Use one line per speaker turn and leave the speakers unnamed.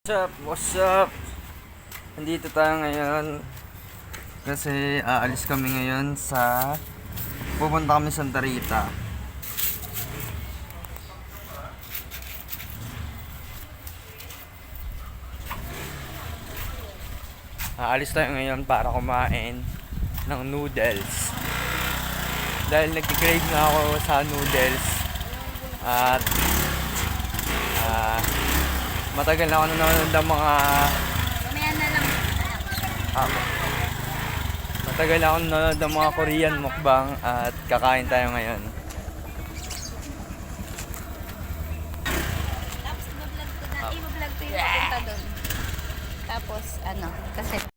What's up? Nandito tayo ngayon kasi aalis kami ngayon pupunta kami Santa Rita. Aalis tayo ngayon para kumain ng noodles. Dahil nag-crave na ako sa noodles at matagal na ako nanonood ng mga
Mamaya na lang.
matagal na ako nanonood ng mga Korean mukbang at kakain tayo ngayon.
Tapos i-vlog ko yung papunta doon. Tapos kasi